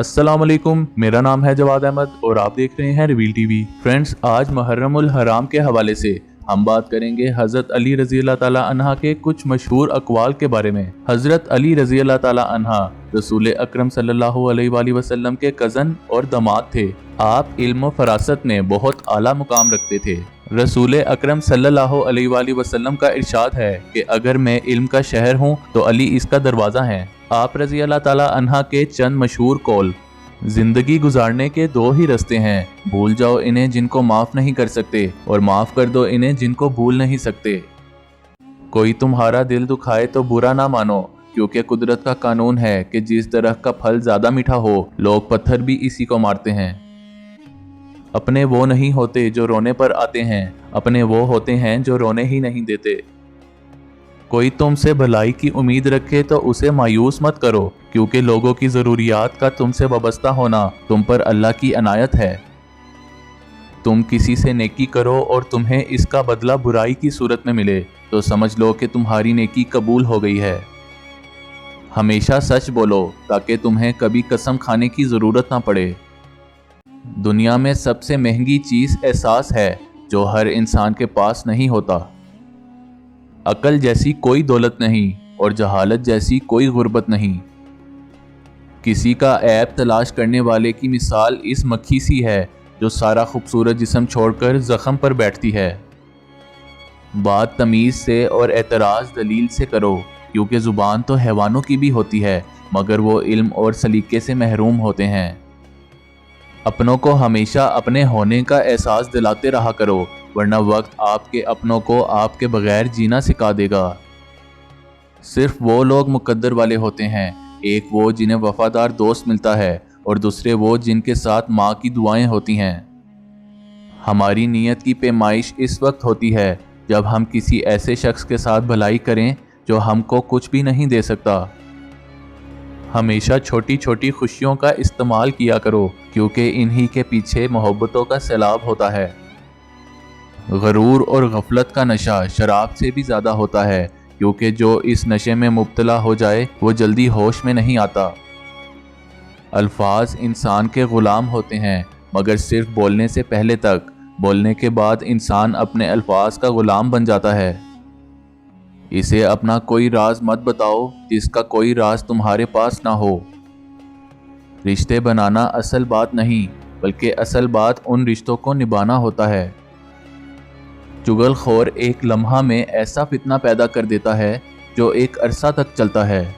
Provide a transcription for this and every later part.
अस्सलाम वालेकुम, मेरा नाम है जवाद अहमद और आप देख रहे हैं रिवील टीवी। फ्रेंड्स, आज मुहर्रम उल हराम के हवाले से हम बात करेंगे हजरत अली रजी अल्लाह ताला अन्हा के कुछ मशहूर अकवाल के बारे में। हजरत अली रजी अल्लाह ताला अन्हा रसूल अकरम सल्लल्लाहु अलैहि वसल्लम के कज़न और दामाद थे। आप इल्म व फरासत में बहुत आला मुकाम रखते थे। रसूल अकरम सल्लल्लाहु अलैहि वसल्लम का इरशाद है कि अगर मैं इल्म का शहर हूँ तो अली इसका दरवाज़ा है। आप रजी अल्लाह ताला अन्हा के चंद मशहूर कौल: जिंदगी गुजारने के दो ही रास्ते हैं, भूल जाओ इन्हें जिनको माफ नहीं कर सकते और माफ कर दो इन्हें जिनको भूल नहीं सकते। कोई तुम्हारा दिल दुखाए तो बुरा ना मानो, क्योंकि कुदरत का कानून है कि जिस दरख्त का फल ज्यादा मीठा हो लोग पत्थर भी इसी को मारते हैं। अपने वो नहीं होते जो रोने पर आते हैं, अपने वो होते हैं जो रोने ही नहीं देते। कोई तुमसे भलाई की उम्मीद रखे तो उसे मायूस मत करो, क्योंकि लोगों की ज़रूरियात का तुमसे वाबस्ता होना तुम पर अल्लाह की अनायत है। तुम किसी से नेकी करो और तुम्हें इसका बदला बुराई की सूरत में मिले तो समझ लो कि तुम्हारी नेकी कबूल हो गई है। हमेशा सच बोलो ताकि तुम्हें कभी कसम खाने की ज़रूरत ना पड़े। दुनिया में सबसे महंगी चीज़ एहसास है जो हर इंसान के पास नहीं होता। अकल जैसी कोई दौलत नहीं और जहालत जैसी कोई गुर्बत नहीं। किसी का ऐब तलाश करने वाले की मिसाल इस मक्खी सी है जो सारा खूबसूरत जिस्म छोड़कर जख्म पर बैठती है। बात तमीज़ से और एतराज़ दलील से करो, क्योंकि ज़ुबान तो हैवानों की भी होती है मगर वो इल्म और सलीके से महरूम होते हैं। अपनों को हमेशा अपने होने का एहसास दिलाते रहा करो, वरना वक्त आपके अपनों को आपके बगैर जीना सिखा देगा। सिर्फ वो लोग मुकद्दर वाले होते हैं, एक वो जिन्हें वफादार दोस्त मिलता है और दूसरे वो जिनके साथ माँ की दुआएं होती हैं। हमारी नीयत की पैमाइश इस वक्त होती है जब हम किसी ऐसे शख्स के साथ भलाई करें जो हमको कुछ भी नहीं दे सकता। हमेशा छोटी छोटी खुशियों का इस्तेमाल किया करो, क्योंकि इन्हीं के पीछे मोहब्बतों का सैलाब होता है। गरूर और गफलत का नशा शराब से भी ज़्यादा होता है, क्योंकि जो इस नशे में मुब्तला हो जाए वो जल्दी होश में नहीं आता। अल्फाज इंसान के ग़ुलाम होते हैं, मगर सिर्फ बोलने से पहले तक। बोलने के बाद इंसान अपने अल्फाज का ग़ुलाम बन जाता है। इसे अपना कोई राज मत बताओ जिसका कोई राज तुम्हारे पास ना हो। रिश्ते बनाना असल बात नहीं, बल्कि असल बात उन रिश्तों को निभाना होता है। चुगलखोर एक लम्हा में ऐसा फितना पैदा कर देता है जो एक अरसा तक चलता है।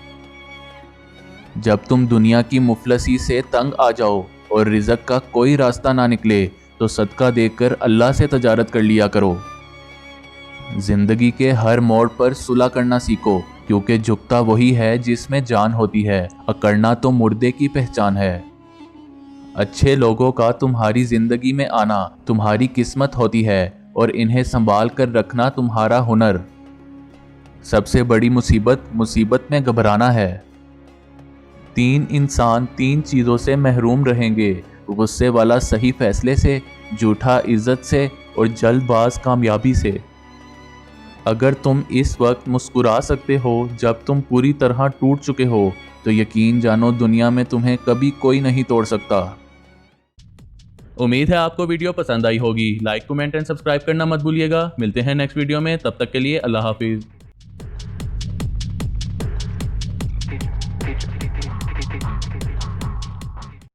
जब तुम दुनिया की मुफलसी से तंग आ जाओ और रिज़्क का कोई रास्ता ना निकले तो सदका देकर अल्लाह से तजारत कर लिया करो। जिंदगी के हर मोड़ पर सुलह करना सीखो, क्योंकि झुकता वही है जिसमें जान होती है, अकड़ना तो मुर्दे की पहचान है। अच्छे लोगों का तुम्हारी जिंदगी में आना तुम्हारी किस्मत होती है और इन्हें संभाल कर रखना तुम्हारा हुनर। सबसे बड़ी मुसीबत मुसीबत में घबराना है। 3 इंसान 3 चीज़ों से महरूम रहेंगे: गुस्से वाला सही फैसले से, झूठा इज्जत से और जल्दबाज कामयाबी से। अगर तुम इस वक्त मुस्कुरा सकते हो जब तुम पूरी तरह टूट चुके हो तो यकीन जानो दुनिया में तुम्हें कभी कोई नहीं तोड़ सकता। उम्मीद है आपको वीडियो पसंद आई होगी। लाइक, कमेंट एंड सब्सक्राइब करना मत भूलिएगा। मिलते हैं नेक्स्ट वीडियो में, तब तक के लिए अल्लाह हाफिज़।